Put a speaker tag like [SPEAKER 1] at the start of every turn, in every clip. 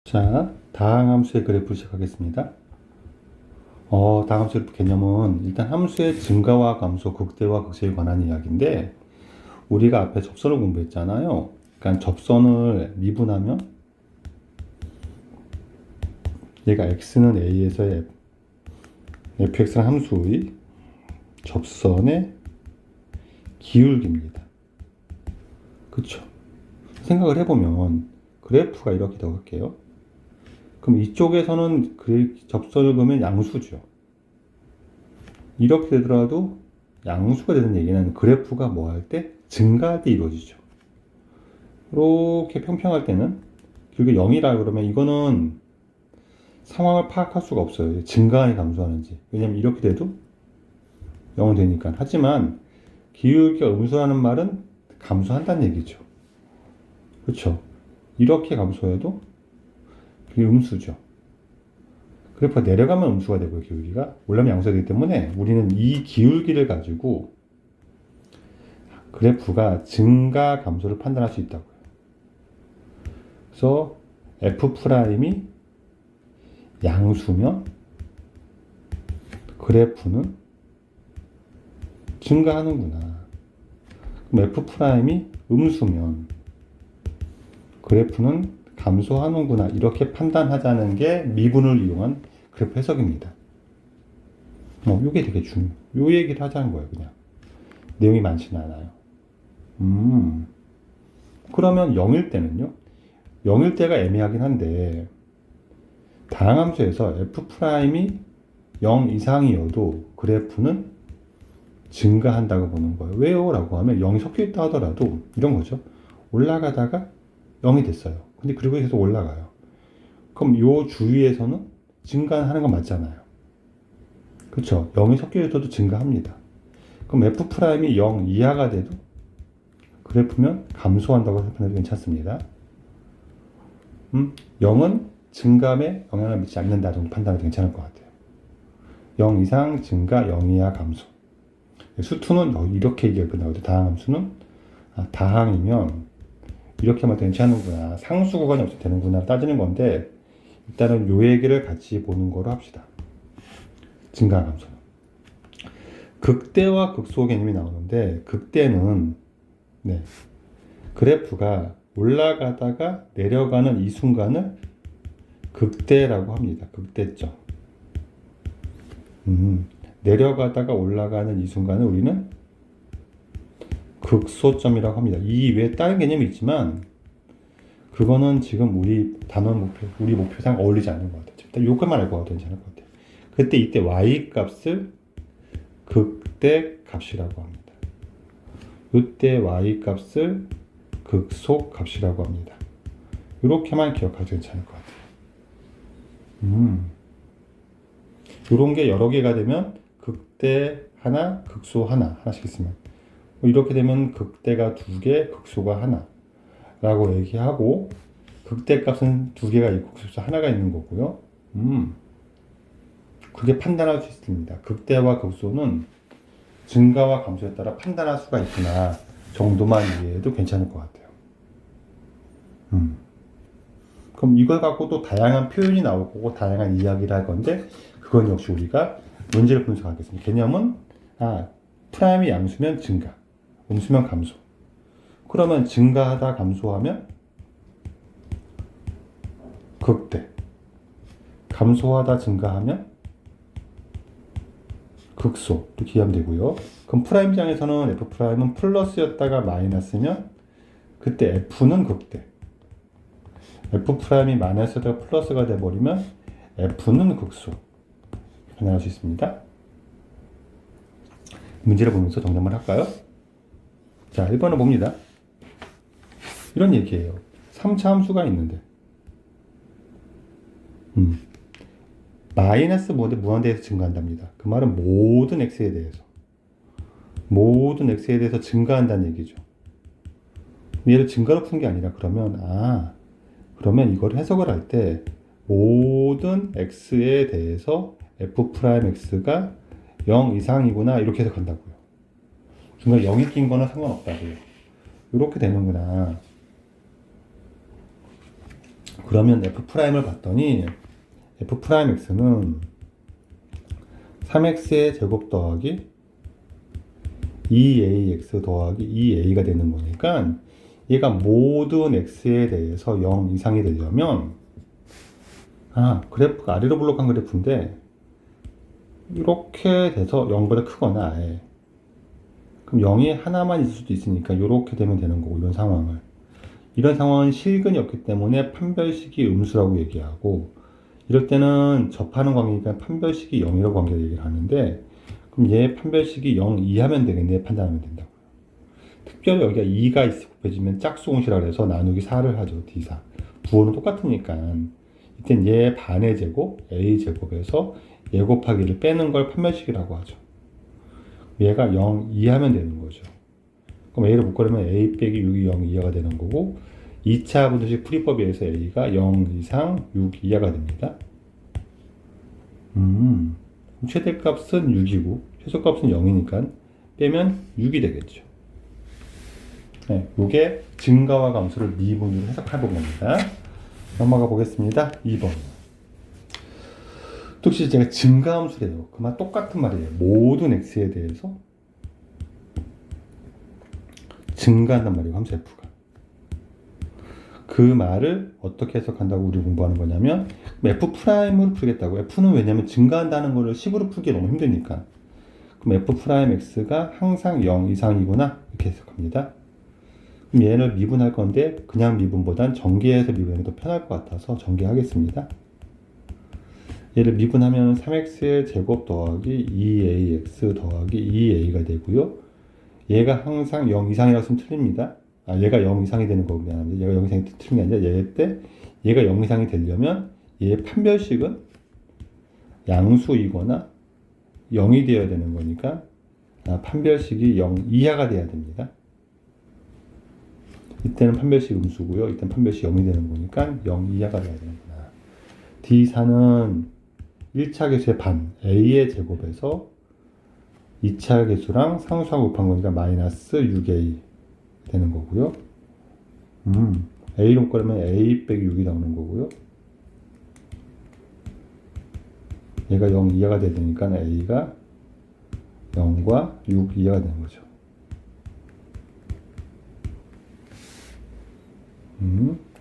[SPEAKER 1] 자, 다항함수의 그래프 시작하겠습니다. 다항함수 그래프 개념은 일단 함수의 증가와 감소, 극대와 극소에 관한 이야기인데 우리가 앞에 접선을 공부했잖아요. 그러니까 접선을 미분하면 얘가 x는 a에서의 fx라는 함수의 접선의 기울기입니다. 그쵸? 생각을 해보면 그래프가 이렇게 나올게요. 그럼 이쪽에서는 접선을 그으면 양수죠. 이렇게 되더라도 양수가 되는 얘기는 그래프가 뭐 할 때? 증가할 때 이루어지죠. 이렇게 평평할 때는 길게 0이라 그러면 이거는 상황을 파악할 수가 없어요. 증가하니 감소하는지. 왜냐면 이렇게 돼도 0은 되니까. 하지만 기울기가 음수라는 말은 감소한다는 얘기죠. 그렇죠? 이렇게 감소해도 그게 음수죠. 그래프가 내려가면 음수가 되고요, 기울기가. 올라가면 양수가 되기 때문에 우리는 이 기울기를 가지고 그래프가 증가, 감소를 판단할 수 있다고요. 그래서 F'이 양수면 그래프는 증가하는구나. 그럼 F'이 음수면 그래프는 감소하는구나. 이렇게 판단하자는 게 미분을 이용한 그래프 해석입니다. 요게 되게 중요해요. 요 얘기를 하자는 거예요, 그냥. 내용이 많지는 않아요. 그러면 0일 때는요? 0일 때가 애매하긴 한데, 다항함수에서 F'이 0 이상이어도 그래프는 증가한다고 보는 거예요. 왜요? 라고 하면 0이 섞여 있다 하더라도 이런 거죠. 올라가다가 0이 됐어요. 근데 그리고 계속 올라가요. 그럼 요 주위에서는 증가하는 건 맞잖아요. 그쵸? 0이 섞여 있어도 증가합니다. 그럼 F'이 0 이하가 돼도 그래프면 감소한다고 생각해도 괜찮습니다. 0은 증감에 영향을 미치지 않는다 정도 판단해도 괜찮을 것 같아요. 0 이상 증가, 0 이하 감소. 수투는 이렇게 얘기가 끝나거든요. 다항함수는 다항이면 이렇게 하면 괜찮은구나. 상수 구간이 없어도 되는구나 따지는 건데 일단은 요 얘기를 같이 보는 거로 합시다. 증가, 감소. 극대와 극소 개념이 나오는데 극대는 그래프가 올라가다가 내려가는 이 순간을 극대라고 합니다. 극대점. 내려가다가 올라가는 이 순간을 우리는 극소점이라고 합니다. 이 외에 다른 개념이 있지만 그거는 지금 우리 단원 목표, 우리 목표상 어울리지 않는 것 같아요. 일단 요것만 알고 가도 괜찮을 것 같아요. 그때 이때 y 값을 극대 값이라고 합니다. 이때 y 값을 극소 값이라고 합니다. 이렇게만 기억하셔도 괜찮을 것 같아요. 이런 게 여러 개가 되면 극대 하나, 극소 하나씩 있으면 이렇게 되면 극대가 두 개, 극소가 하나 라고 얘기하고 극대 값은 두 개가 있고 극소 하나가 있는 거고요. 그게 판단할 수 있습니다. 극대와 극소는 증가와 감소에 따라 판단할 수가 있구나 정도만 이해해도 괜찮을 것 같아요. 그럼 이걸 갖고 또 다양한 표현이 나올 거고 다양한 이야기를 할 건데 그건 역시 우리가 문제를 분석하겠습니다. 개념은 프라임이 양수면 증가, 음수면 감소. 그러면 증가하다 감소하면 극대, 감소하다 증가하면 극소 이렇게 이해하면 되고요. 그럼 프라임장에서는 F'은 플러스였다가 마이너스면 그때 F는 극대, F'이 마이너스였다가 플러스가 돼버리면 F는 극소 변화할 수 있습니다. 문제를 보면서 정답을 할까요? 자, 1번을 봅니다. 이런 얘기예요. 3차 함수가 있는데 마이너스 무한대에서 증가한답니다. 그 말은 모든 x에 대해서 증가한다는 얘기죠. 얘를 증가로 푼 게 아니라 그러면 이걸 해석을 할 때 모든 x에 대해서 f'x가 0 이상이구나 이렇게 해석한다고요. 중간에 0이 낀 거는 상관없다고요. 이렇게 되는구나. 그러면 F'을 봤더니 F'X는 3X의 제곱 더하기 2AX 더하기 2A가 되는 거니까 얘가 모든 X에 대해서 0 이상이 되려면 그래프가 아래로 블록한 그래프인데 이렇게 돼서 0보다 크거나 아예 그럼 0이 하나만 있을 수도 있으니까 이렇게 되면 되는 거고 이런 상황은 실근이 없기 때문에 판별식이 음수라고 얘기하고 이럴 때는 접하는 관계니까 판별식이 0이라고 관계를 얘기를 하는데 그럼 얘 판별식이 0 이하면 되겠네 판단하면 된다고요. 특별히 여기가 2가 있어 곱해지면 짝수공식이라고 해서 나누기 4를 하죠. D4 부호는 똑같으니까 이땐 얘 반의 제곱 A 제곱에서 얘 곱하기 1을 빼는 걸 판별식이라고 하죠. 얘가 0 이하면 되는 거죠. 그럼 A를 묶으려면 A 빼기 6이 0 이하가 되는 거고 2차 분수식 풀이법에 의해서 A가 0 이상 6 이하가 됩니다. 최대값은 6이고 최소값은 0이니까 빼면 6이 되겠죠. 네, 이게 증가와 감소를 미분으로 해석해 본 겁니다. 넘어가 보겠습니다. 2번. 또 혹시 제가 증가함수래요. 그 말 똑같은 말이에요. 모든 x에 대해서 증가한단 말이에요. 함수 f가. 그 말을 어떻게 해석한다고 우리 공부하는 거냐면 F'을 풀겠다고. F는 왜냐면 증가한다는 거를 식으로 풀기 너무 힘드니까. 그럼 F'X가 항상 0 이상이구나 이렇게 해석합니다. 그럼 얘를 미분할 건데 그냥 미분보단 전개해서 미분하는 게 더 편할 것 같아서 전개하겠습니다. 얘를 미분하면 3x의 제곱 더하기 2ax 더하기 2a가 되고요. 얘가 항상 0 이상이라고 쓰면 틀립니다. 얘가 0 이상이 되는 거고 미안한데 얘가 0 이상이 틀린 게 아니라 얘 때 얘가 0 이상이 되려면 얘의 판별식은 양수이거나 0이 되어야 되는 거니까 판별식이 0 이하가 돼야 됩니다. 이때는 판별식 음수고요. 이때는 판별식 0이 되는 거니까 0 이하가 돼야 되는구나. D4는 1차 개수의 반 A의 제곱에서 2차 개수랑 상수하고 곱한 거니까 마이너스 6A 되는 거고요. A로 묶으면 A 빼기 6이 나오는 거고요. 얘가 0 이하가 돼야 되니까 A가 0과 6 이하가 되는 거죠.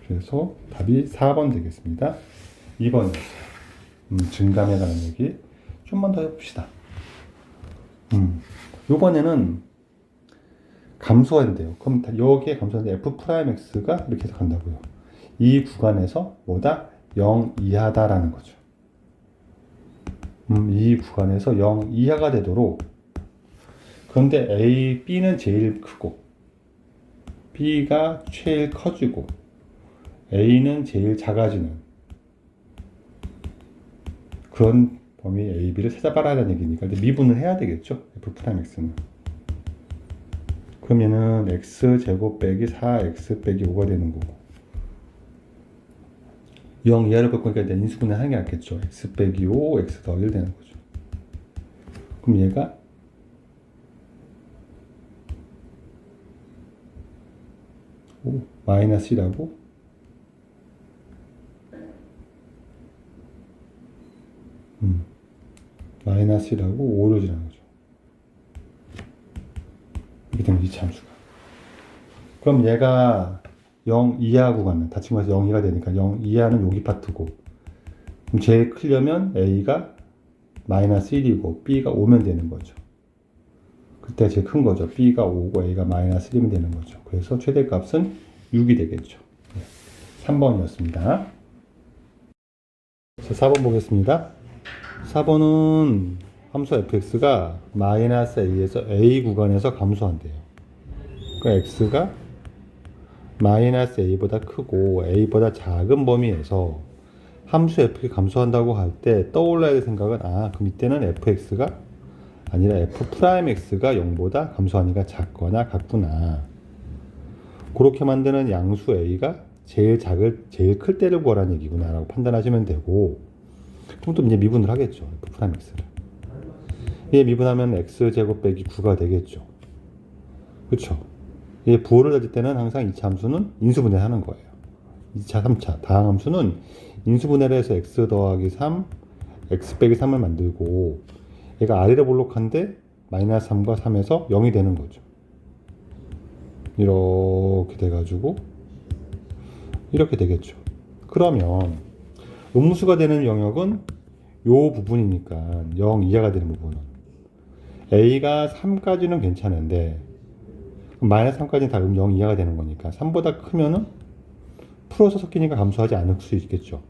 [SPEAKER 1] 그래서 답이 4번 되겠습니다. 2번이었어요. 증감에 관한 얘기 좀만 더 해봅시다. 요번에는 감소한대요. 그럼 여기에 감소하는데 F'X가 이렇게 해석한다고요. 이 구간에서 뭐다? 0 이하다라는 거죠. 이 구간에서 0 이하가 되도록 그런데 A, B는 제일 크고 B가 제일 커지고 A는 제일 작아지는 그런 범위 A, B를 찾아봐라는 얘기니까 근데 미분을 해야 되겠죠. F'X는. 그러면은 X제곱 빼기 4X 빼기 5가 되는 거고 0 이하를 바꾸니까 일단 인수분해 하는 게 낫겠죠. X 빼기 5, X 더하기 1 되는 거죠. 그럼 얘가 마이너스 1하고 마이너스 1하고 5로 지나는 거죠. 이렇게 되면 이 함수가. 그럼 얘가 0 이하 구간은 닫힌 거에서 0 이하 되니까 0 이하는 여기 파트고 그럼 제일 크려면 A가 마이너스 1이고 B가 5면 되는 거죠. 그때 제일 큰 거죠. B가 5고 A가 마이너스 1이면 되는 거죠. 그래서 최대값은 6이 되겠죠. 3번이었습니다. 자, 4번 보겠습니다. 4번은 함수 fx가 마이너스 a에서 a 구간에서 감소한대요. 그러니까 x가 마이너스 a보다 크고 a보다 작은 범위에서 함수 fx가 감소한다고 할 때 떠올라야 될 생각은 그럼 이때는 fx가 아니라 f'x가 0보다 감소하니까 작거나 같구나. 그렇게 만드는 양수 a가 제일 제일 클 때를 구하라는 얘기구나 라고 판단하시면 되고 그럼 또 이제 미분을 하겠죠. f'x를. 얘 미분하면 x제곱 빼기 9가 되겠죠. 그쵸? 얘 부호를 가질 때는 항상 이차 함수는 인수분해 하는 거예요. 2차, 3차. 다항함수는 인수분해를 해서 x 더하기 3, x 빼기 3을 만들고 얘가 아래로 볼록한데 마이너스 3과 3에서 0이 되는 거죠. 이렇게 돼가지고 이렇게 되겠죠. 그러면 음수가 되는 영역은 요 부분이니까 0 이하가 되는 부분은 a가 3까지는 괜찮은데 마이너스 3까지는 다 0 이하가 되는 거니까 3보다 크면은 풀어서 섞이니까 감소하지 않을 수 있겠죠.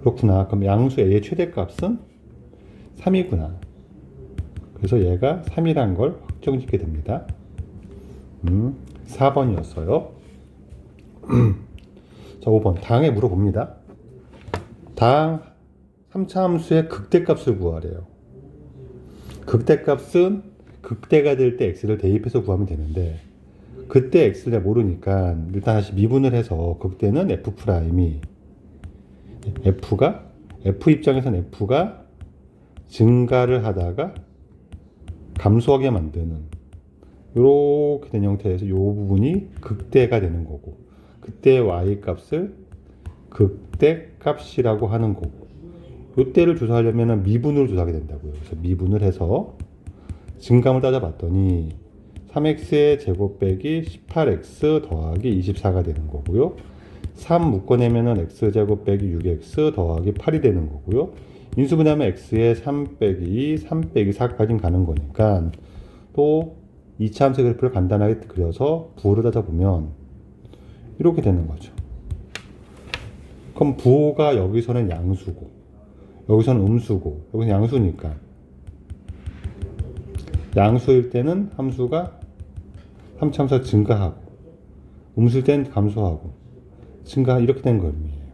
[SPEAKER 1] 그렇구나. 그럼 양수 a의 최대값은 3이구나. 그래서 얘가 3이란 걸 확정짓게 됩니다. 4번이었어요. 자, 5번. 다항에 물어봅니다. 다항 3차 함수의 극대값을 구하래요. 극대값은 극대가 될 때 x를 대입해서 구하면 되는데 그때 x를 모르니까 일단 다시 미분을 해서 극대는 f'이 f 입장에서는 f가 증가를 하다가 감소하게 만드는 이렇게 된 형태에서 이 부분이 극대가 되는 거고 그때 y 값을 극대값이라고 하는 거고 이때를 조사하려면 미분으로 조사하게 된다고요. 그래서 미분을 해서 증감을 따져봤더니 3x의 제곱 빼기 18x 더하기 24가 되는 거고요. 3 묶어내면 x제곱 빼기 6x 더하기 8이 되는 거고요. 인수분해하면 x의 3 빼기 2, 3 빼기 4까지 가는 거니까 또 2차 함수 그래프를 간단하게 그려서 부호를 따져보면 이렇게 되는 거죠. 그럼 부호가 여기서는 양수고 여기서는 음수고 여기서는 양수니까 양수일 때는 함수가 3차 함수가 증가하고 음수일 때는 감소하고 증가 이렇게 된 거 의미예요.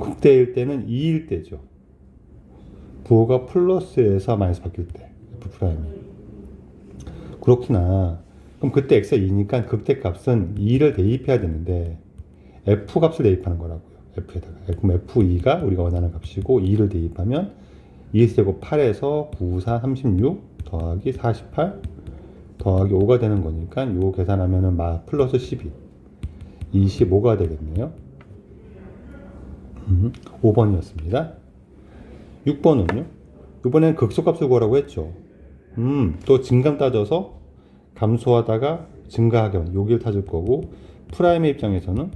[SPEAKER 1] 극대일 때는 2일 때죠. 부호가 플러스에서 마이너스 바뀔 때 F'이 그렇구나. 그럼 그때 x가 2니까 극대값은 2를 대입해야 되는데 f 값을 대입하는 거라고요. f에다가. 그럼 f2가 우리가 원하는 값이고 2를 대입하면 2x제곱 8에서 9, 4, 36 더하기 48 더하기 5가 되는 거니까 요 계산하면은 플러스 12 25가 되겠네요. 5번이었습니다. 6번은요? 이번엔 극소값을 구하라고 했죠. 또 증감 따져서 감소하다가 증가하게 하면 여기를 찾을 거고 프라임의 입장에서는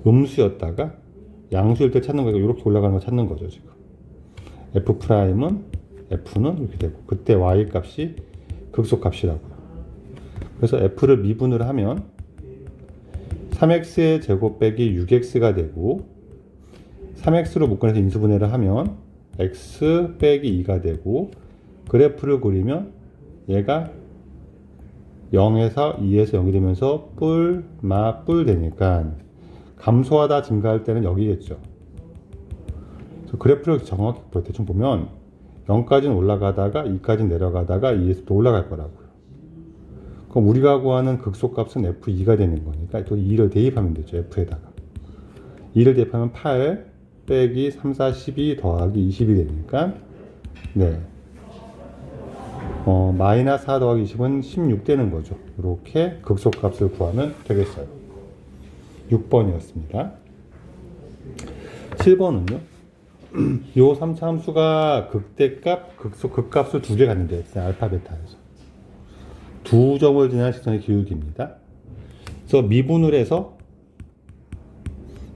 [SPEAKER 1] 음수였다가 양수일 때 찾는 거니까 이렇게 올라가는 거 찾는 거죠. 지금 f 프라임은 f는 이렇게 되고 그때 y 값이 극소값이라고요. 그래서 f를 미분을 하면 3x의 제곱 빼기 6x가 되고 3x로 묶어내서 인수분해를 하면 x 빼기 2가 되고 그래프를 그리면 얘가 0에서 2에서 0이 되면서 뿔 되니까 감소하다 증가할 때는 여기겠죠. 그래서 그래프를 정확히 대충 보면 0까지는 올라가다가 2까지 내려가다가 2에서 또 올라갈 거라고요. 그럼 우리가 구하는 극소값은 f2가 되는 거니까 또 2를 대입하면 되죠. f에다가 2를 대입하면 8 빼기 3, 4, 12 더하기 20이 되니까 네. 마이너스 4 더하기 20은 16 되는 거죠. 이렇게 극소값을 구하면 되겠어요. 6번이었습니다. 7번은요. 요 3차 함수가 극대값, 극값을 두 개 갖는데 알파, 베타에서 두 점을 지난 직선의 기울기입니다. 그래서 미분을 해서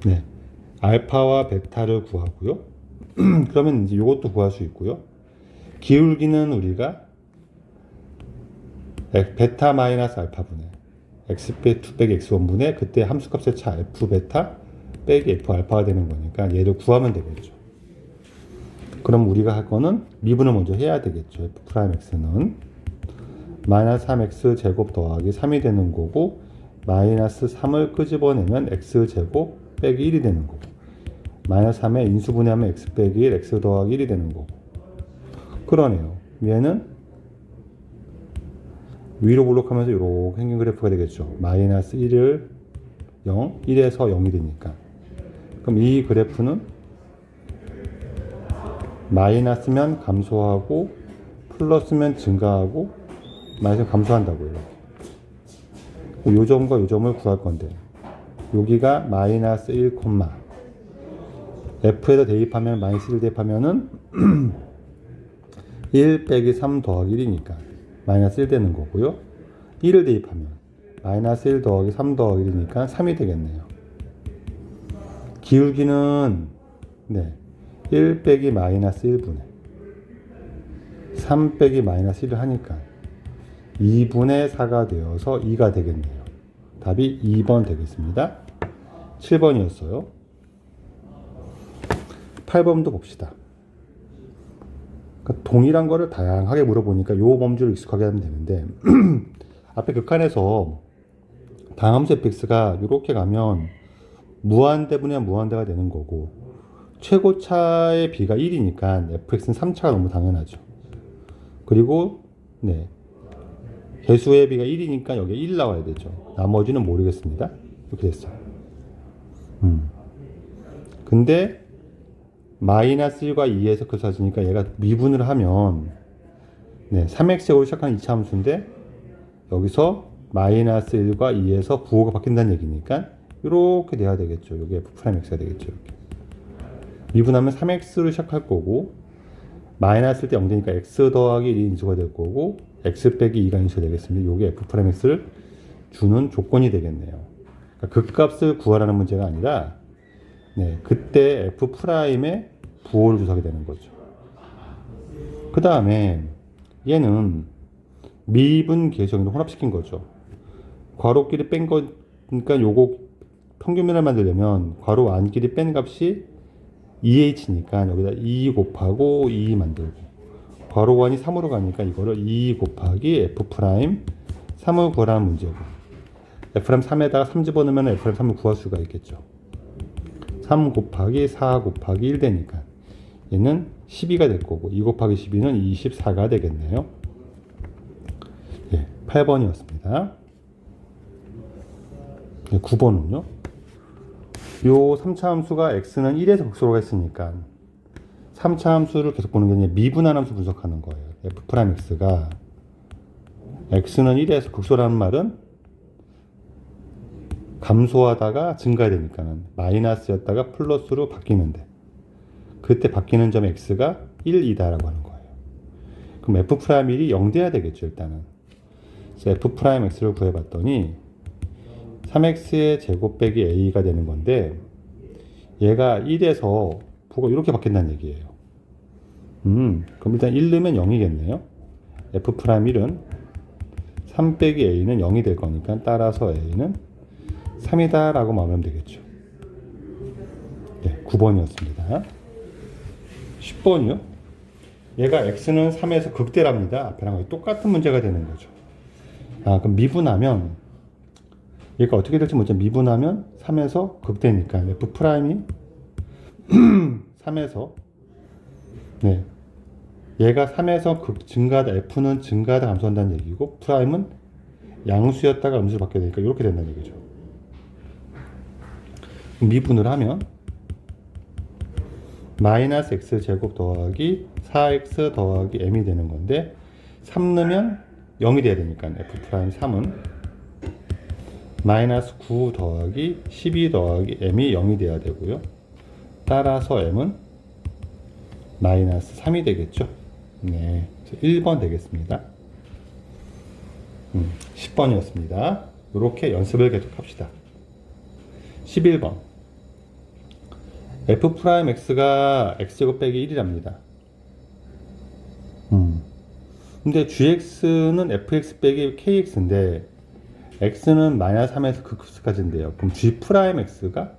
[SPEAKER 1] 네, 알파와 베타를 구하고요. 그러면 이제 이것도 구할 수 있고요. 기울기는 우리가 베타 마이너스 알파분의 x 빼기 2 빼기 x1분의 그때 함수값의 차 f 베타 빼기 f 알파가 되는 거니까 얘를 구하면 되겠죠. 그럼 우리가 할 거는 미분을 먼저 해야 되겠죠. f 프라임 x는 마이너스 3x 제곱 더하기 3이 되는 거고 마이너스 3을 끄집어내면 x 제곱 빼기 1이 되는 거고 마이너스 3에 인수분해하면 x 빼기 1 x 더하기 1이 되는 거고 그러네요. 얘는 위로 볼록하면서 이렇게 생긴 그래프가 되겠죠. 마이너스 1을 0, 1에서 0이 되니까. 그럼 이 그래프는 마이너스면 감소하고 플러스면 증가하고 마이너스면 감소한다고요. 요 점과 요 점을 구할 건데 여기가 마이너스 1, f에다 대입하면 마이너스 1 대입하면은 1 빼기 3 더하기 1이니까 마이너스 1 되는 거고요. 1을 대입하면 마이너스 1 더하기 3 더하기 1이니까 3이 되겠네요. 기울기는 1 빼기 마이너스 1분의 3 빼기 마이너스 1을 하니까 2분의 4가 되어서 2가 되겠네요. 답이 2번 되겠습니다. 7번이었어요. 8번도 봅시다. 그러니까 동일한 거를 다양하게 물어보니까 요 범주를 익숙하게 하면 되는데 앞에 극한에서 다함수 fx가 이렇게 가면 무한대분의 무한대가 되는 거고 최고차의 b가 1이니까 fx는 3차가 너무 당연하죠. 그리고 개수의 b가 1이니까 여기에 1 나와야 되죠. 나머지는 모르겠습니다. 이렇게 됐어요. 근데 마이너스 1과 2에서 그사지니까 얘가 미분을 하면 3x제곱으로 시작하는 2차 함수인데 여기서 마이너스 1과 2에서 부호가 바뀐다는 얘기니까 이렇게 돼야 되겠죠. 여기 f'x가 되겠죠. 이렇게. 미분하면 3x로 시작할 거고 마이너스 때 0되니까 x 더하기 1이 인수가 될 거고 x 빼기 2가 인수가 되겠습니다. 이게 f'x를 주는 조건이 되겠네요. 그러니까 극값을 구하라는 문제가 아니라 그때 f'의 부호를 주사하게 되는 거죠. 그 다음에 얘는 미분 계수형으로 혼합시킨 거죠. 괄호끼리 뺀 거니까 요거 평균면을 만들려면 괄호 안끼리 뺀 값이 2h니까 여기다 2 곱하고 2 만들고 괄호 안이 3으로 가니까 이거를 2 곱하기 f'3을 구하라는 문제고 f'3에다가 3 집어넣으면 f'3을 구할 수가 있겠죠. 3 곱하기 4 곱하기 1 되니까 얘는 12가 될 거고 2 곱하기 12는 24가 되겠네요. 8번이었습니다. 9번은요. 요 3차 함수가 x는 1에서 극소로 했으니까 3차 함수를 계속 보는 게 아니라 미분한 함수 분석하는 거예요. f'x가 x는 1에서 극소라는 말은 감소하다가 증가되니까는 마이너스였다가 플러스로 바뀌는데 그때 바뀌는 점 x가 1이다라고 하는 거예요. 그럼 f'1이 0 돼야 되겠죠, 일단은. 그래서 f'x를 구해봤더니 3x의 제곱 빼기 a가 되는 건데 얘가 1에서 부호가 이렇게 바뀐다는 얘기예요. 그럼 일단 1 넣으면 0이겠네요. f'1은 3 빼기 a는 0이 될 거니까 따라서 a는 3이다 라고 말하면 되겠죠. 9번이었습니다. 10번이요. 얘가 x는 3에서 극대랍니다. 앞에랑 거의 똑같은 문제가 되는 거죠. 그럼 미분하면 얘가 어떻게 될지 모르겠지만 미분하면 3에서 극대니까 f'이 3에서 얘가 3에서 증가하다 f는 증가하다 감소한다는 얘기고 프라임은 양수였다가 음수로 바뀌어야 되니까 이렇게 된다는 얘기죠. 미분을 하면 마이너스 x제곱 더하기 4x 더하기 m이 되는 건데 3 넣으면 0이 돼야 되니까 f'3은 마이너스 9 더하기 12 더하기 m이 0이 돼야 되고요. 따라서 m은 마이너스 3이 되겠죠. 네, 1번 되겠습니다. 10번이었습니다. 이렇게 연습을 계속 합시다. 11번 f'x가 x제곱 빼기 1이랍니다. 근데 gx는 fx 빼기 kx인데 x는 마이너스 3에서 극수까지인데요. 그럼 g'x가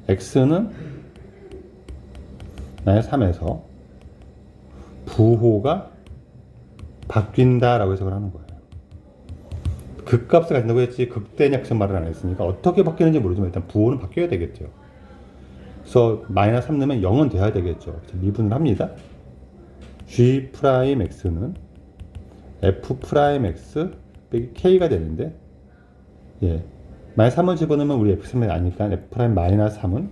[SPEAKER 1] x는 마이너스 3에서 부호가 바뀐다라고 해석을 하는 거예요. 극값을 가진다고 했지 극대냐 극선 말을 안 했으니까 어떻게 바뀌는지 모르지만 일단 부호는 바뀌어야 되겠죠. 그래서 마이너스 3 넣으면 0은 돼야 되겠죠. 미분을 합니다. g'x는 f'x 빼기 k가 되는데 마이너스 3을 집어넣으면 우리 f3이 아니까 f' 마이너스 3은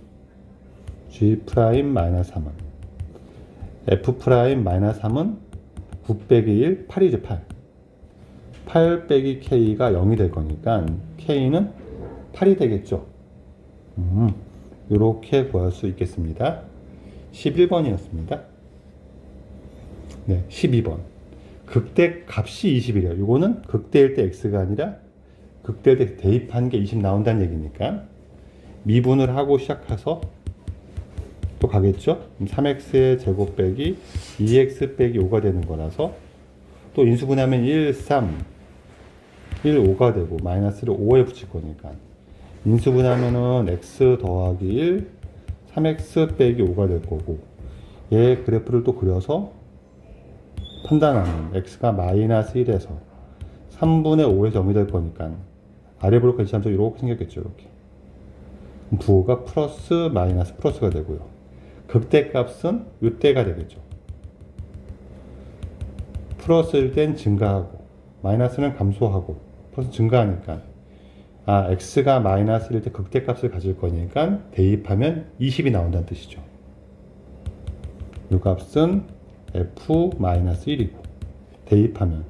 [SPEAKER 1] g' 마이너스 3은 f' 마이너스 3은 9 빼기 1, 8이죠. 8 8 빼기 K가 0이 될 거니까 K는 8이 되겠죠. 이렇게 구할 수 있겠습니다. 11번이었습니다. 네, 12번. 극대 값이 20이래요. 이거는 극대일 때 x가 아니라 극대일 때 대입한 게 20 나온다는 얘기니까 미분을 하고 시작해서 또 가겠죠. 3x의 제곱 빼기 2x 빼기 5가 되는 거라서 또 인수분해하면 1, 3, 1, 5가 되고 마이너스를 5에 붙일 거니까 인수분해하면은 x 더하기 1, 3x 빼기 5가 될 거고 얘 그래프를 또 그려서 판단하면 x가 마이너스 1에서 3분의 5에서 0이 될 거니까 아래 블록과 이치함수 이렇게 생겼겠죠. 이렇게 부호가 플러스 마이너스 플러스가 되고요. 극대값은 이때가 되겠죠. 플러스일 땐 증가하고 마이너스는 감소하고 플러스 증가하니까 x가 마이너스일 때 극대값을 가질 거니까 대입하면 20이 나온다는 뜻이죠. 이 값은 f-1이고 대입하면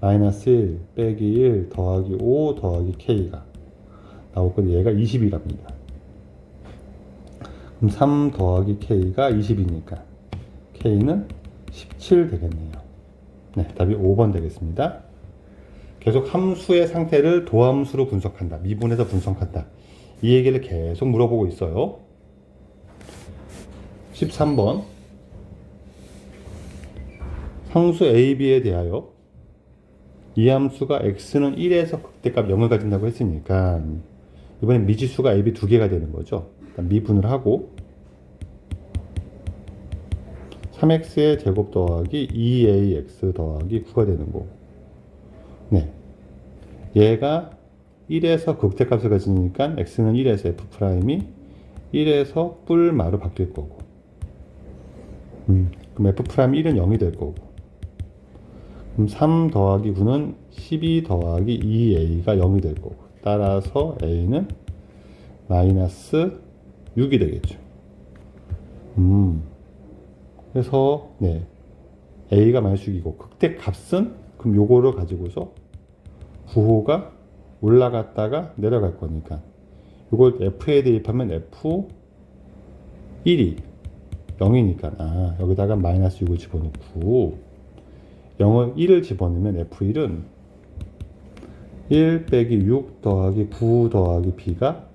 [SPEAKER 1] 마이너스 1 빼기 1 더하기 5 더하기 k가 나오거든요. 얘가 20이랍니다. 그럼 3 더하기 k가 20이니까 k는 17 되겠네요. 네, 답이 5번 되겠습니다. 계속 함수의 상태를 도함수로 분석한다. 미분해서 분석한다. 이 얘기를 계속 물어보고 있어요. 13번. 상수 a, b에 대하여 이 함수가 x는 1에서 극대값 0을 가진다고 했으니까 이번엔 미지수가 a, b 두 개가 되는 거죠. 일단 미분을 하고 3x의 제곱 더하기 2ax 더하기 9가 되는 거고 네. 얘가 1에서 극대값을 가지니까 x는 1에서 f'이 1에서 뿔마로 바뀔 거고 그럼 f'1은 0이 될 거고 그럼 3 더하기 9는 12 더하기 2a가 0이 될 거고 따라서 a는 마이너스 6이 되겠죠. 그래서 네 a가 마이너스 6이고 극대값은 그럼 요거를 가지고서 부호가 올라갔다가 내려갈 거니까 이걸 f에 대입하면 f1이 0이니까 여기다가 마이너스 6을 집어넣고 1을 집어넣으면 f1은 1 빼기 6 더하기 9 더하기 b가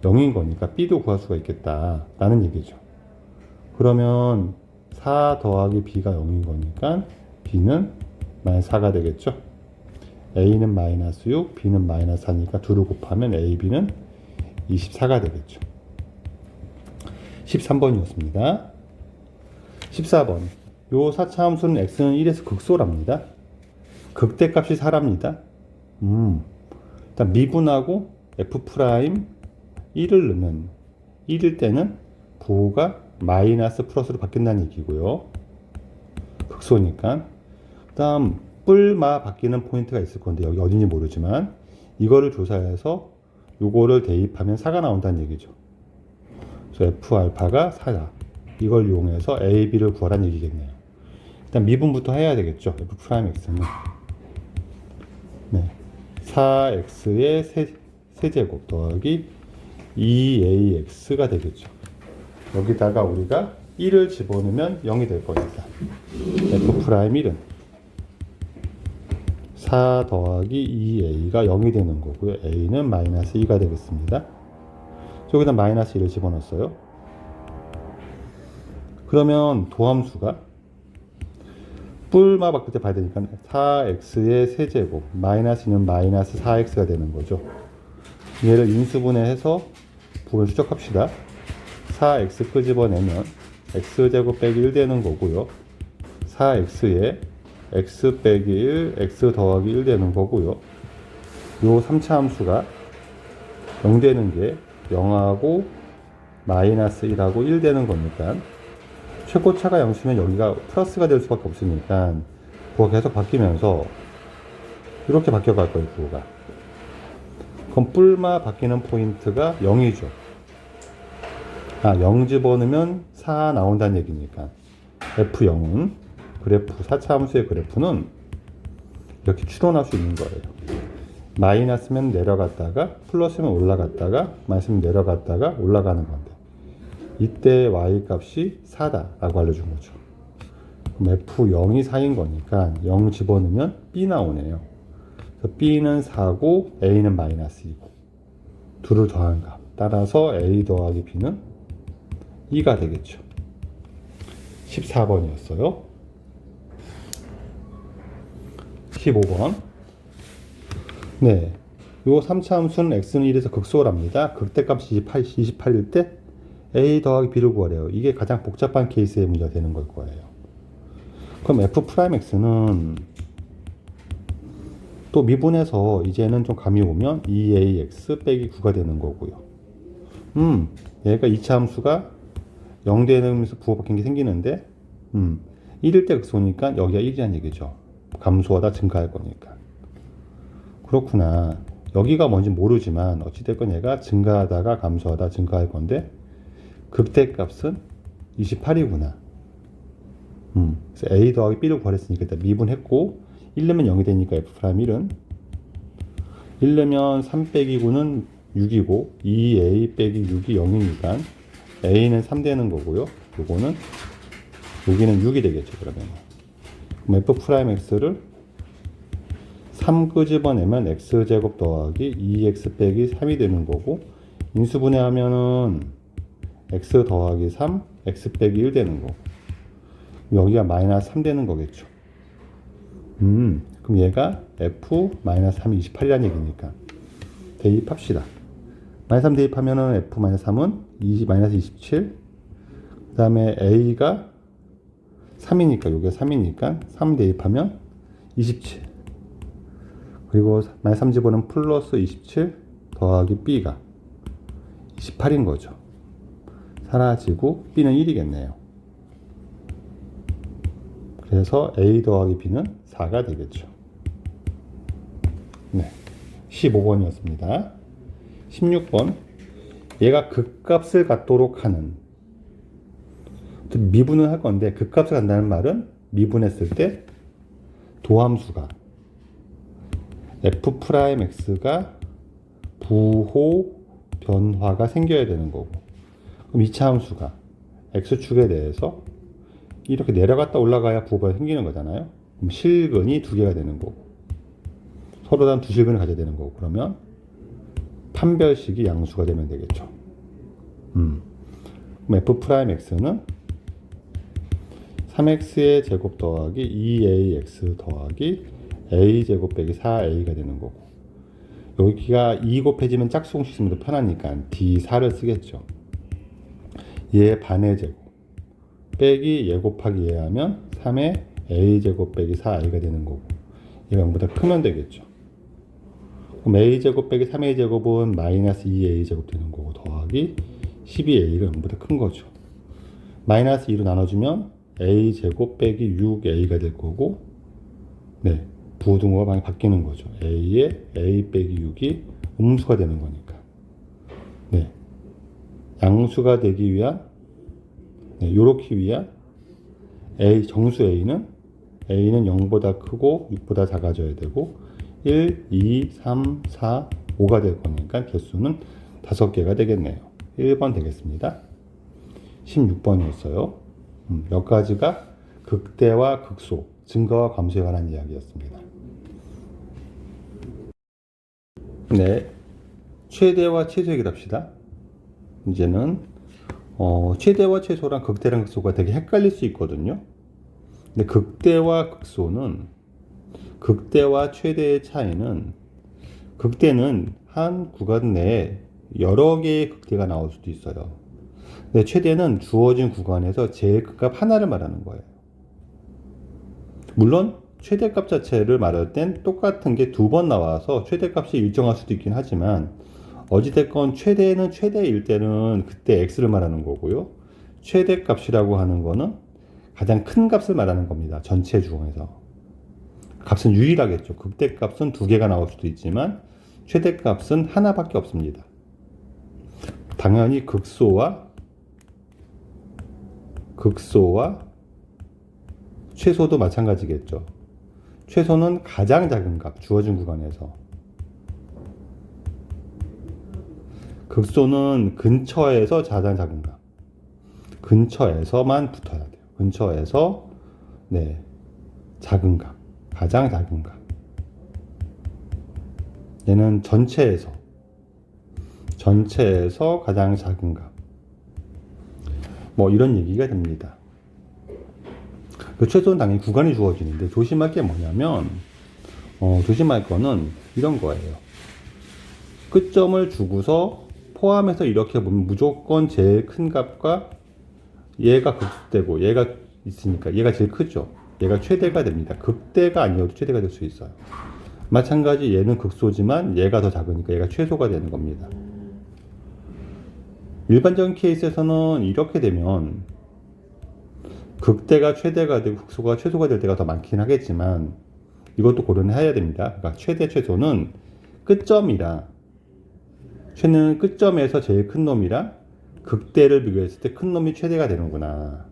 [SPEAKER 1] 0인 거니까 b도 구할 수가 있겠다 라는 얘기죠. 그러면 4 더하기 b가 0인 거니까 b는 마이너스 4가 되겠죠. a는 마이너스 6, b는 마이너스 4니까 둘을 곱하면 a, b는 24가 되겠죠. 13번이었습니다. 14번. 요 4차 함수는 x는 1에서 극소랍니다. 극대값이 4랍니다. 일단 미분하고 f'1을 넣으면 1일 때는 부호가 마이너스 플러스로 바뀐다는 얘기고요. 극소니까. 그 다음 뿔마 바뀌는 포인트가 있을 건데 여기 어딘지 모르지만 이거를 조사해서 요거를 대입하면 4가 나온다는 얘기죠. 그래서 f알파가 4다. 이걸 이용해서 a, b를 구하라는 얘기겠네요. 일단 미분부터 해야 되겠죠. f'x는 네, 4x의 세제곱 더하기 2ax가 되겠죠. 여기다가 우리가 1을 집어넣으면 0이 될 거니까 f'1은 4 더하기 2a가 0이 되는 거고요. a는 마이너스 2가 되겠습니다. 여기다 마이너스 1을 집어넣었어요. 그러면 도함수가 뿔마 바뀔 때 봐야 되니까 4x의 세제곱 마이너스는 마이너스 4x가 되는 거죠. 얘를 인수분해해서 부분 추적합시다. 4x 끄집어내면 x제곱 빼기 1 되는 거고요. 4x에 x 빼기 1, x 더하기 1 되는 거고요. 요 3차 함수가 0 되는 게 0하고 마이너스 1하고 1 되는 거니까 최고차가 0이면 여기가 플러스가 될 수밖에 없으니까 부호가 계속 바뀌면서 이렇게 바뀌어갈 거예요. 부호가. 그럼 뿔마 바뀌는 포인트가 0이죠. 0 집어넣으면 4 나온다는 얘기니까 F0은 그래프 4차 함수의 그래프는 이렇게 추론할 수 있는 거예요. 마이너스면 내려갔다가 플러스면 올라갔다가 마이너스면 내려갔다가 올라가는 건데 이때 y 값이 4다 라고 알려준 거죠. 그럼 f0이 4인 거니까 0 집어넣으면 b 나오네요. 그래서 b는 4고 a는 마이너스2고 둘을 더한 값 따라서 a 더하기 b는 2가 되겠죠. 14번이었어요. 15번. 네. 요 3차 함수는 x는 1에서 극소랍니다. 극대값이 28일 때 a 더하기 b를 구하래요. 이게 가장 복잡한 케이스의 문제가 되는 걸 거예요. 그럼 f'x는 또 미분해서 이제는 좀 감이 오면 2ax 빼기 9가 되는 거고요. 얘가 2차 함수가 0 되면서 부호 바뀐 게 생기는데 1일 때 극소니까 여기가 1이라는 얘기죠. 감소하다 증가할 거니까. 그렇구나. 여기가 뭔지 모르지만 어찌됐건 얘가 증가하다가 감소하다 증가할 건데 극대값은 28이구나. 그래서 a 더하기 b를 구하랬으니까 일단 미분했고 1 넣으면 0이 되니까 f'1은 1 넣으면 3 빼기 9는 6이고 2a 빼기 6이 0이니까 a는 3 되는 거고요. 요거는 여기는 6이 되겠죠. 그러면 f'x를 3 끄집어내면 x제곱 더하기 2x 빼기 3이 되는 거고 인수분해하면은 x 더하기 3 x 빼기 1 되는 거고 여기가 마이너스 3 되는 거겠죠. 그럼 얘가 f-3이 28이라는 얘기니까 대입합시다. 마이너스 3 대입하면은 f-3은 마이너스 27. 그 다음에 a가 3이니까 요게 3이니까 3 대입하면 27. 그리고 마이너스 3 집어넣으면 플러스 27 더하기 b가 28인 거죠. 사라지고 b는 1이겠네요. 그래서 a 더하기 b는 4가 되겠죠. 네, 15번이었습니다. 16번. 얘가 극값을 갖도록 하는 미분을 할 건데 극값을 갖는다는 말은 미분했을 때 도함수가 f'x가 부호 변화가 생겨야 되는 거고 그럼 2차 함수가 x축에 대해서 이렇게 내려갔다 올라가야 부호가 생기는 거잖아요. 그럼 실근이 2개가 되는 거고 서로 다른 두 실근을 가져야 되는 거고 그러면 판별식이 양수가 되면 되겠죠. 그럼 f'x는 3x의 제곱 더하기 2ax 더하기 a제곱 빼기 4a가 되는 거고 여기가 2 곱해지면 짝수공식 쓰면 더 편하니까 d4를 쓰겠죠. 얘 반의 제곱 빼기 얘 곱하기 얘 하면 3의 a제곱 빼기 4a가 되는 거고 얘가 0보다 크면 되겠죠. 그럼 a제곱 빼기 3a제곱은 마이너스 2a제곱 되는 거고 더하기 12a가 0보다 큰 거죠. 마이너스 2로 나눠주면 a제곱 빼기 6a가 될 거고 네, 부호등호가 많이 바뀌는 거죠. a에 a 빼기 6이 음수가 되는 거니까 네, 양수가 되기 위한 요렇게 위한 정수 a는 0보다 크고 6보다 작아져야 되고 1, 2, 3, 4, 5가 될 거니까 개수는 5개가 되겠네요. 1번 되겠습니다. 16번이었어요. 여기까지가 극대와 극소, 증가와 감소에 관한 이야기였습니다. 네, 최대와 최소 얘기를 합시다. 이제는 최대와 최소랑 극대랑 극소가 되게 헷갈릴 수 있거든요. 근데 극대와 극소는 극대와 최대의 차이는 극대는 한 구간 내에 여러 개의 극대가 나올 수도 있어요. 근데 최대는 주어진 구간에서 제일 극값 하나를 말하는 거예요. 물론 최대값 자체를 말할 땐 똑같은 게 2번 나와서 최대값이 일정할 수도 있긴 하지만 어찌됐건 최대는 최대일 때는 그때 x를 말하는 거고요. 최대값이라고 하는 거는 가장 큰 값을 말하는 겁니다. 전체 중에서. 값은 유일하겠죠. 극대값은 2개가 나올 수도 있지만 최대값은 하나밖에 없습니다. 당연히 극소와 최소도 마찬가지겠죠. 최소는 가장 작은 값, 주어진 구간에서. 극소는 근처에서 가장 작은 값. 근처에서만 붙어야 돼요. 근처에서, 네, 작은 값. 가장 작은 값. 얘는 전체에서 가장 작은 값. 뭐 이런 얘기가 됩니다. 그 최소는 당연히 구간이 주어지는데 조심할 게 뭐냐면 조심할 거는 이런 거예요. 끝점을 주고서 포함해서 이렇게 보면 무조건 제일 큰 값과 얘가 극대고 얘가 있으니까 얘가 제일 크죠. 얘가 최대가 됩니다. 극대가 아니어도 최대가 될 수 있어요. 마찬가지 얘는 극소지만 얘가 더 작으니까 얘가 최소가 되는 겁니다. 일반적인 케이스에서는 이렇게 되면 극대가 최대가 되고 극소가 최소가 될 때가 더 많긴 하겠지만 이것도 고려해야 됩니다. 그러니까 최대 최소는 끝점이라 최는 끝점에서 제일 큰 놈이라 극대를 비교했을 때 큰 놈이 최대가 되는구나.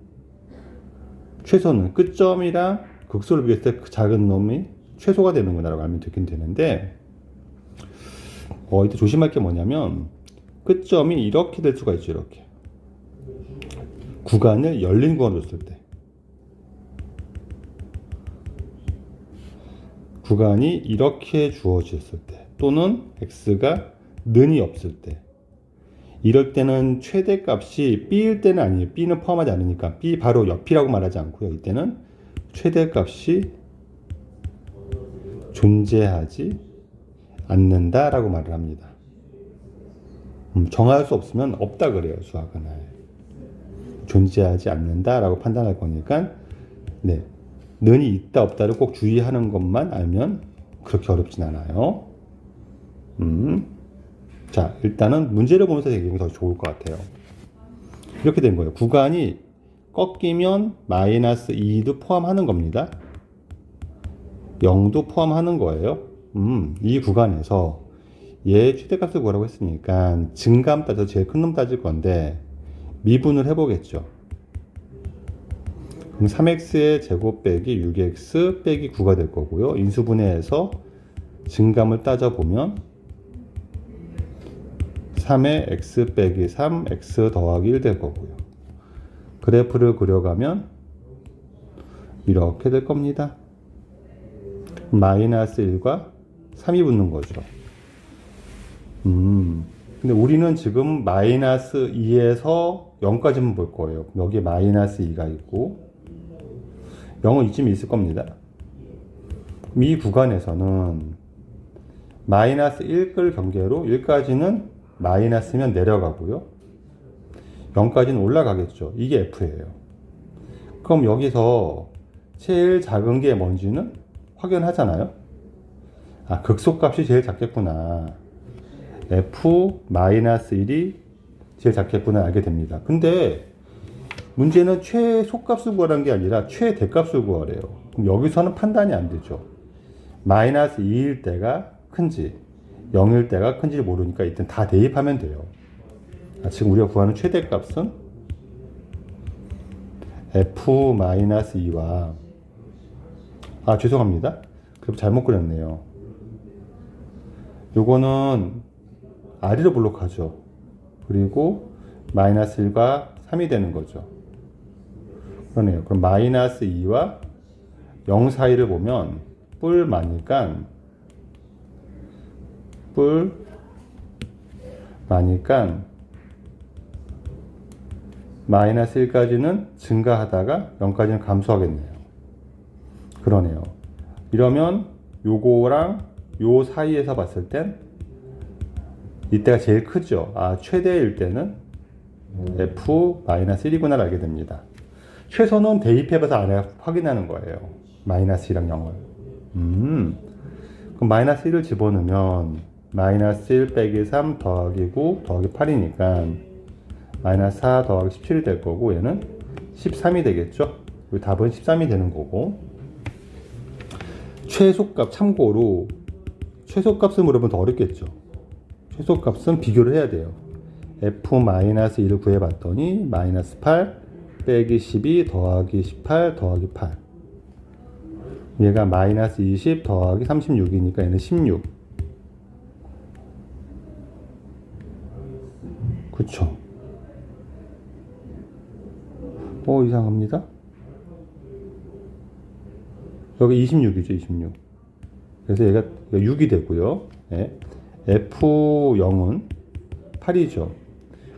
[SPEAKER 1] 최소는 끝점이랑 극소를 비교했을 때 작은 놈이 최소가 되는구나 라고 알면 되긴 되는데 이때 조심할 게 뭐냐면 끝점이 이렇게 될 수가 있죠. 이렇게 구간을 열린 구간으로 줬을 때 구간이 이렇게 주어졌을 때 또는 x가 는이 없을 때 이럴 때는 최대값이 b일 때는 아니에요. b는 포함하지 않으니까 b 바로 옆이라고 말하지 않고요. 이때는 최대값이 존재하지 않는다라고 말을 합니다. 정할 수 없으면 없다 그래요. 수학은 존재하지 않는다라고 판단할 거니까 네, 는이 있다 없다를 꼭 주의하는 것만 알면 그렇게 어렵진 않아요. 자, 일단은 문제를 보면서 얘기하는 게 더 좋을 것 같아요. 이렇게 된 거예요. 구간이 꺾이면 마이너스 2도 포함하는 겁니다. 0도 포함하는 거예요. 이 구간에서 얘 최대값을 구하라고 했으니까 증가함 따져서 제일 큰 놈 따질 건데 미분을 해보겠죠. 그럼 3x의 제곱 빼기 6x 빼기 9가 될 거고요. 인수분해해서 증감을 따져보면 3의 x 빼기 3, x 더하기 1 될 거고요. 그래프를 그려가면 이렇게 될 겁니다. 마이너스 1과 3이 붙는 거죠. 근데 우리는 지금 마이너스 2에서 0까지만 볼 거예요. 여기 마이너스 2가 있고 0은 이쯤에 있을 겁니다. 이 구간에서는 마이너스 1끌 경계로 1까지는 마이너스면 내려가고요. 0까지는 올라가겠죠. 이게 F예요. 그럼 여기서 제일 작은 게 뭔지는 확연하잖아요. 극소값이 제일 작겠구나. F-1이 제일 작겠구나 알게 됩니다. 근데 문제는 최소값을 구하라는 게 아니라 최대값을 구하래요. 그럼 여기서는 판단이 안 되죠. 마이너스 2일 때가 큰지 0일 때가 큰지 모르니까 일단 다 대입하면 돼요. 지금 우리가 구하는 최대값은 F-2와 죄송합니다. 그래프 잘못 그렸네요. 요거는 R로 블록하죠. 그리고 마이너스 1과 3이 되는 거죠. 그러네요. 그럼 마이너스 2와 0 사이를 보면 뿔 마니까 마이너스 1까지는 증가하다가 0까지는 감소하겠네요. 그러네요. 이러면 요거랑 요 사이에서 봤을 땐 이때가 제일 크죠. 최대일 때는 F-1이구나 알게 됩니다. 최소는 대입해봐서 안에 확인하는 거예요. 마이너스 1랑 0을. 그럼 마이너스 1을 집어넣으면 마이너스 1 빼기 3 더하기 9 더하기 8이니까 마이너스 4 더하기 17이 될 거고 얘는 13이 되겠죠. 이 답은 13이 되는 거고 최소값 참고로 최소값을 물으면 더 어렵겠죠. 최소값은 비교를 해야 돼요. F-1을 구해봤더니 마이너스 8 빼기 12 더하기 18 더하기 8 얘가 마이너스 20 더하기 36이니까 얘는 16. 그쵸? 이상합니다. 여기 26이죠, 26. 그래서 얘가 6이 되고요. 예. F0은 8이죠.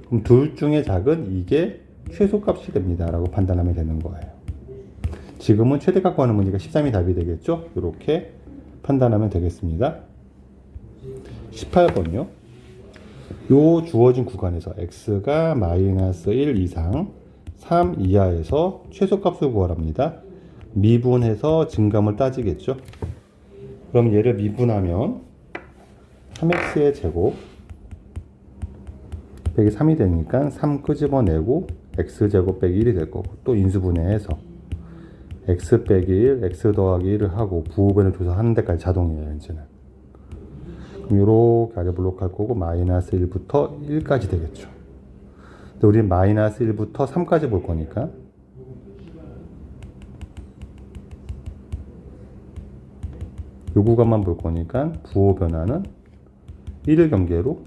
[SPEAKER 1] 그럼 둘 중에 작은 이게 최소값이 됩니다. 라고 판단하면 되는 거예요. 지금은 최대값 구하는 문제가 13이 답이 되겠죠? 이렇게 판단하면 되겠습니다. 18번요. 요 주어진 구간에서 x가 마이너스 1 이상 3 이하에서 최소값을 구하랍니다. 미분해서 증감을 따지겠죠. 그럼 얘를 미분하면 3x의 제곱 빼기 3이 되니까 3 끄집어내고 x제곱 빼기 1이 될 거고, 또 인수분해해서 x 빼기 1, x 더하기 1을 하고 부호변을 조사하는 데까지 자동이에요. 이제는 그럼 이렇게 아래 블록할 거고, 마이너스 1부터 1까지 되겠죠. 근데 우리는 마이너스 1부터 3까지 볼 거니까 요 구간만 볼 거니까 부호 변화는 1을 경계로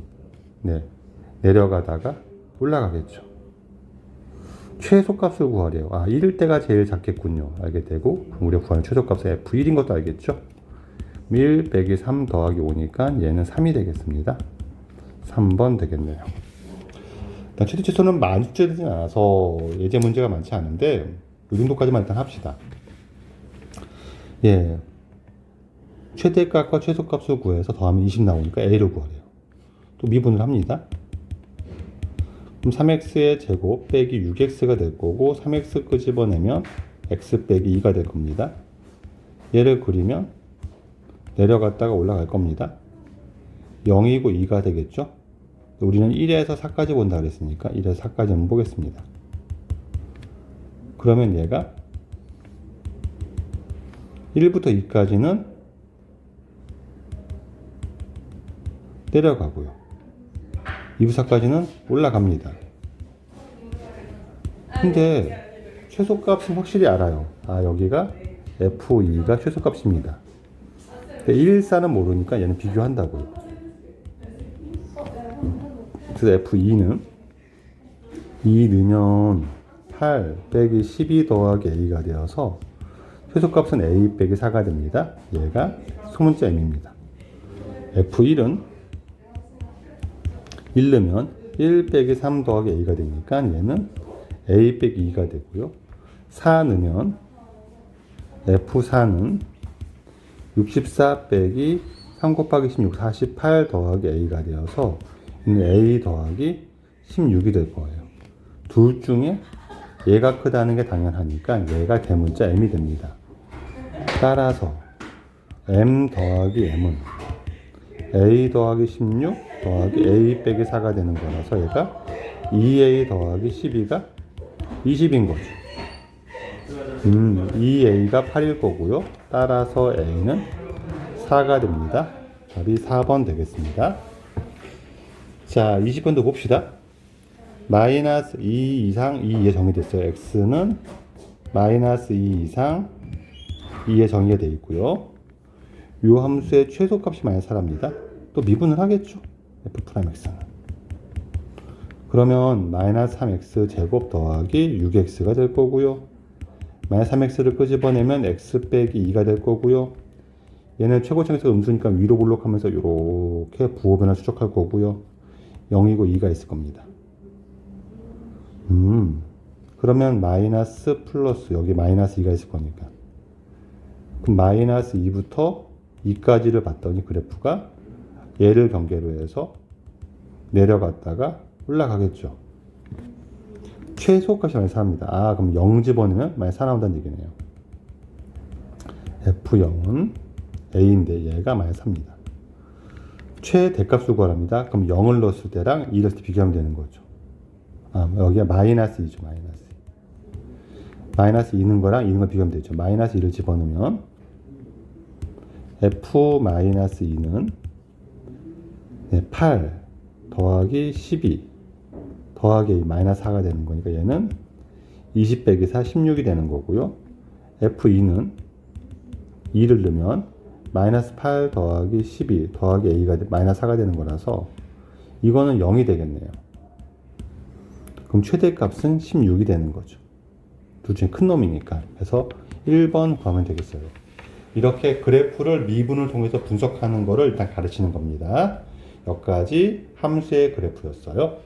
[SPEAKER 1] 내려가다가 올라가겠죠. 최소값을 구하래요. 1일 때가 제일 작겠군요. 알게 되고, 그럼 우리가 구하는 최소값은 F1인 것도 알겠죠. 1 빼기 3 더하기 5니까 얘는 3이 되겠습니다. 3번 되겠네요. 최대 최소는 많이 출제되진 않아서 예제 문제가 많지 않은데 이 정도까지만 일단 합시다. 예, 최대값과 최소값을 구해서 더하면 20 나오니까 A를 구하래요. 또 미분을 합니다. 그럼 3x의 제곱 빼기 6x가 될 거고, 3x 끄집어내면 x 빼기 2가 될 겁니다. 얘를 그리면 내려갔다가 올라갈 겁니다. 0이고 2가 되겠죠. 우리는 1에서 4까지 본다 그랬으니까 1에서 4까지 한번 보겠습니다. 그러면 얘가 1부터 2까지는 내려가고요, 2부터 4까지는 올라갑니다. 근데 최소값은 확실히 알아요. 여기가 F2가 최소값입니다. 1, 4는 모르니까 얘는 비교한다고요. 그래서 F2는 2 넣으면 8 빼기 12 더하기 A가 되어서 최소값은 A 빼기 4가 됩니다. 얘가 소문자 M입니다. F1은 1 넣으면 1 빼기 3 더하기 A가 되니까 얘는 A 빼기 2가 되고요. 4 넣으면 F4는 64 빼기 3 곱하기 16, 48 더하기 A가 되어서 A 더하기 16이 될 거예요. 둘 중에 얘가 크다는 게 당연하니까 얘가 대문자 M이 됩니다. 따라서 M 더하기 M은 A 더하기 16 더하기 A 빼기 4가 되는 거라서 얘가 2A 더하기 12가 20인 거죠. 2A가 8일 거고요. 따라서 A는 4가 됩니다. 답이 4번 되겠습니다. 자, 20번도 봅시다. 마이너스 2 이상 2에 정의됐어요. x는 마이너스 2 이상 2에 정의가 되어 있고요. 이 함수의 최소값이 마이너스 4입니다. 또 미분을 하겠죠, f'x는. 그러면 마이너스 3x 제곱 더하기 6x가 될 거고요. 마이너스 3x를 끄집어내면 x 빼기 2가 될 거고요. 얘는 최고차에서 음수니까 위로 블록하면서 이렇게 부호 변화 추적할 거고요. 0이고 2가 있을 겁니다. 그러면 마이너스 플러스, 여기 마이너스 2가 있을 거니까. 그럼 마이너스 2부터 2까지를 봤더니 그래프가 얘를 경계로 해서 내려갔다가 올라가겠죠. 최소값이 마이너스 4입니다. 그럼 0 집어넣으면 마이너스 4 나온다는 얘기네요. F0은 A인데 얘가 마이너스 4입니다. 최대값을 구하랍니다. 그럼 0을 넣었을 때랑 2를 넣었을 때 비교하면 되는 거죠. 여기가 마이너스 2죠. 마이너스 2는 거랑 2는 걸 비교하면 되죠. 마이너스 2를 집어넣으면 F-2는 8 더하기 12 더하기 마이너스 4가 되는 거니까 얘는 20 빼기 4, 16이 되는 거고요. F2는 2를 넣으면 마이너스 8 더하기 12 더하기 a가 마이너스 4가 되는 거라서 이거는 0이 되겠네요. 그럼 최대값은 16이 되는 거죠. 둘 중에 큰 놈이니까. 그래서 1번 구하면 되겠어요. 이렇게 그래프를 미분을 통해서 분석하는 거를 일단 가르치는 겁니다. 여기까지 함수의 그래프였어요.